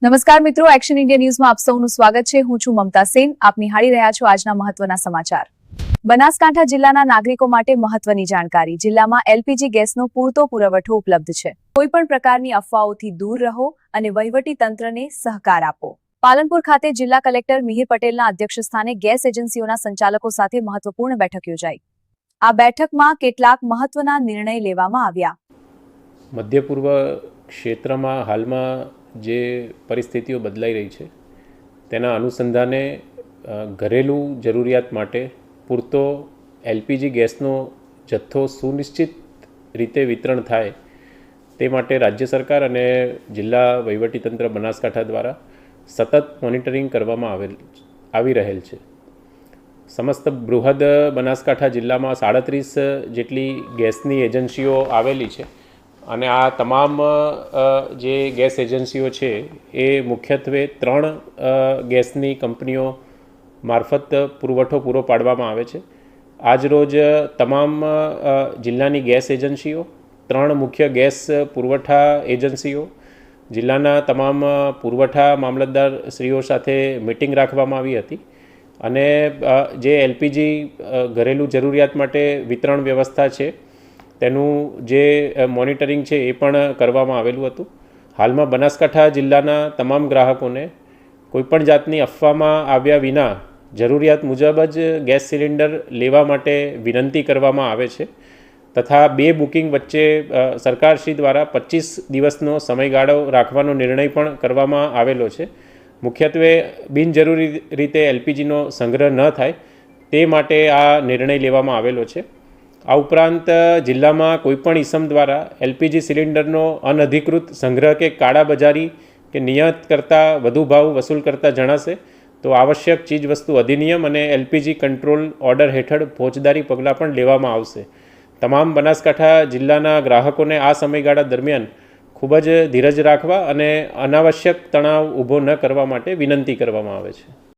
નમસ્કાર મિત્રો, action India ન્યૂઝમાં આપ સૌનું સ્વાગત છે। હું છું મમતા સેન। આપ નિહાળી રહ્યા છો આજના મહત્વના સમાચાર। બનાસકાંઠા જિલ્લાના નાગરિકો માટે મહત્વની જાણકારી। જિલ્લામાં એલપીજી ગેસનો પૂરતો પુરવઠો ઉપલબ્ધ છે। કોઈપણ પ્રકારની અફવાઓથી દૂર રહો અને વહીવટી તંત્રને સહકાર આપો। પાલનપુર ખાતે જિલ્લા કલેક્ટર મિહિર પટેલના અધ્યક્ષસ્થાને ગેસ એજન્સીઓના સંચાલકો સાથે મહત્વપૂર્ણ બેઠક યોજાઈ। આ બેઠકમાં કેટલાક મહત્વના નિર્ણય લેવામાં આવ્યા। મધ્ય પૂર્વ ક્ષેત્રમાં હાલમાં જે પરિસ્થિતિઓ બદલાઈ રહી છે તેના અનુસંધાને ઘરેલું જરૂરિયાત માટે પૂરતો એલપીજી ગેસનો જથ્થો સુનિશ્ચિત રીતે વિતરણ થાય તે માટે રાજ્ય સરકાર અને જિલ્લા વહીવટીતંત્ર બનાસકાંઠા દ્વારા સતત મોનિટરિંગ કરવામાં આવી રહેલ છે। સમસ્ત બૃહદ બનાસકાંઠા જિલ્લામાં 37 જેટલી ગેસની એજન્સીઓ આવેલી છે અને આ તમામ જે ગેસ એજન્સીઓ છે એ મુખ્યત્વે 3 ગેસની કંપનીઓ મારફત પુરવઠો પૂરો પાડવામાં આવે છે। આજરોજ તમામ જિલ્લાની ગેસ એજન્સીઓ, 3 મુખ્ય ગેસ પુરવઠા એજન્સીઓ, જિલ્લાના તમામ પુરવઠા મામલતદારશ્રીઓ સાથે મિટિંગ રાખવામાં આવી હતી અને જે એલપીજી ઘરેલું જરૂરિયાત માટે વિતરણ વ્યવસ્થા છે તેનું જે મોનિટરિંગ છે એ પણ કરવામાં આવેલું હતું। હાલમાં બનાસકાંઠા જિલ્લાના તમામ ગ્રાહકોને કોઈપણ જાતની અફવામાં આવ્યા વિના જરૂરિયાત મુજબ જ ગેસ સિલિન્ડર લેવા માટે વિનંતી કરવામાં આવે છે તથા 2 બુકિંગ વચ્ચે સરકારશ્રી દ્વારા 25 દિવસનો સમયગાળો રાખવાનો નિર્ણય પણ કરવામાં આવેલો છે। મુખ્યત્વે બિનજરૂરી રીતે એલપીજીનો સંગ્રહ ન થાય તે માટે આ નિર્ણય લેવામાં આવેલો છે। આ ઉપરાંત જિલ્લામાં કોઈપણ ઇસમ દ્વારા એલપીજી સિલિન્ડરનો અનધિકૃત સંગ્રહ કે કાળાબજારી કે નિયત કરતાં વધુ ભાવ વસૂલ કરતા જણાશે તો આવશ્યક ચીજવસ્તુ અધિનિયમ અને એલપીજી કંટ્રોલ ઓર્ડર હેઠળ ફોજદારી પગલાં પણ લેવામાં આવશે। તમામ બનાસકાંઠા જિલ્લાના ગ્રાહકોને આ સમયગાળા દરમિયાન ખૂબ જ ધીરજ રાખવા અને અનાવશ્યક તણાવ ઊભો ન કરવા માટે વિનંતી કરવામાં આવે છે।